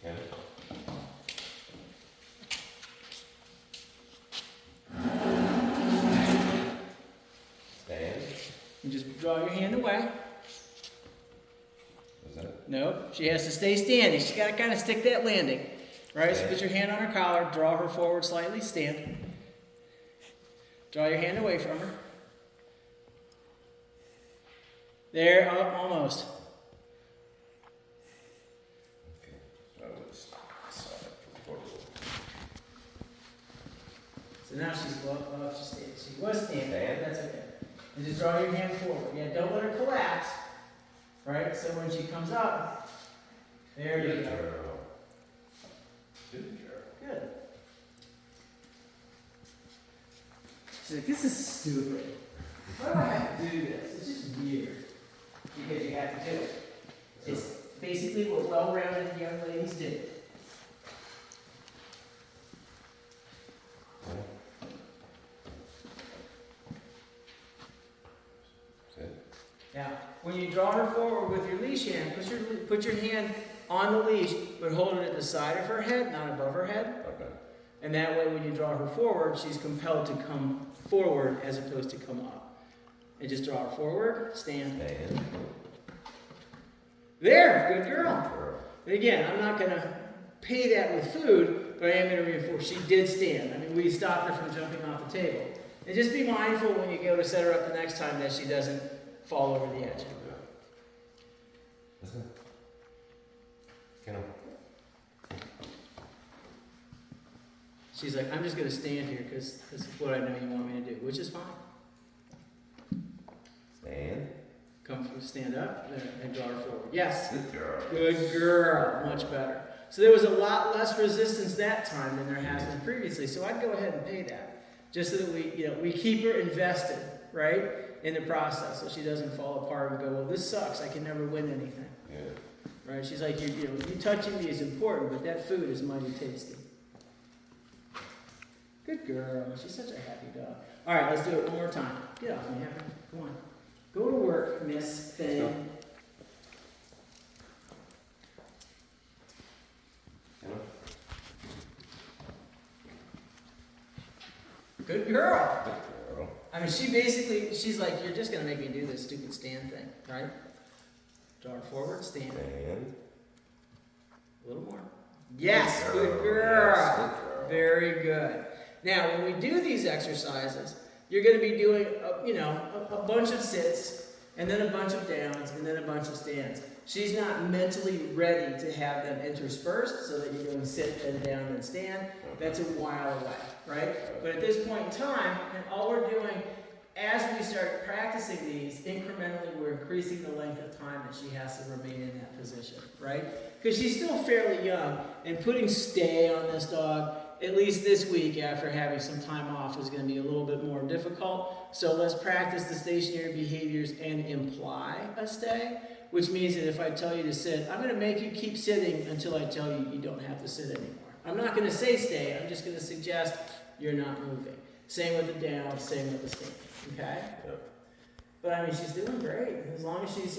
Yeah. Stand. And just draw your hand away. Is that? Nope, she has to stay standing. She's got to kind of stick that landing. Right, so put your hand on her collar, draw her forward slightly, stand. Draw your hand away from her. There, almost. Okay. So I was forward. So now she was standing. Stand. That's okay. And just draw your hand forward. Yeah, don't let her collapse. Right, so when she comes up, there you go. Good. She's like, this is stupid. Why do I have to do this? It's just weird. Because you have to do it. It's basically what well-rounded young ladies do. Now, when you draw her forward with your leash hand, put your hand on the leash, but hold it at the side of her head, not above her head. Okay. And that way, when you draw her forward, she's compelled to come forward as opposed to come up. And just draw her forward, stand. Stand. There, good girl. And again, I'm not going to pay that with food, but I am going to reinforce. She did stand. I mean, we stopped her from jumping off the table. And just be mindful when you go to set her up the next time that she doesn't fall over the edge. Listen. Get on. She's like, I'm just going to stand here because this is what I know you want me to do, which is fine. Stand. Come through, stand up, there, and draw her forward. Yes. Good girl. Good girl. Much better. So there was a lot less resistance that time than there has been previously. So I'd go ahead and pay that, just so that we keep her invested, right, in the process, so she doesn't fall apart and go, well, this sucks. I can never win anything. Yeah. Right? She's like, you touching me is important, but that food is mighty tasty. Good girl. She's such a happy dog. All right, let's do it one more time. Get off me, Heather. Come on. Go to work, Miss Thing. Good girl. Good girl. I mean, she's like, you're just going to make me do this stupid stand thing, right? Draw her forward, stand. Stand. A little more. Yes, good girl. Yes, good girl. Very good. Now, when we do these exercises, you're going to be doing, a bunch of sits, and then a bunch of downs, and then a bunch of stands. She's not mentally ready to have them interspersed, so that you're doing sit, then down, then stand. That's a while away, right? But at this point in time, and all we're doing, as we start practicing these, incrementally we're increasing the length of time that she has to remain in that position, right? Because she's still fairly young, and putting stay on this dog, at least this week after having some time off, is going to be a little bit more difficult. So let's practice the stationary behaviors and imply a stay, which means that if I tell you to sit, I'm going to make you keep sitting until I tell you you don't have to sit anymore. I'm not going to say stay, I'm just going to suggest you're not moving. Same with the down, same with the stand, okay? Yep. But I mean, she's doing great, as long as she's,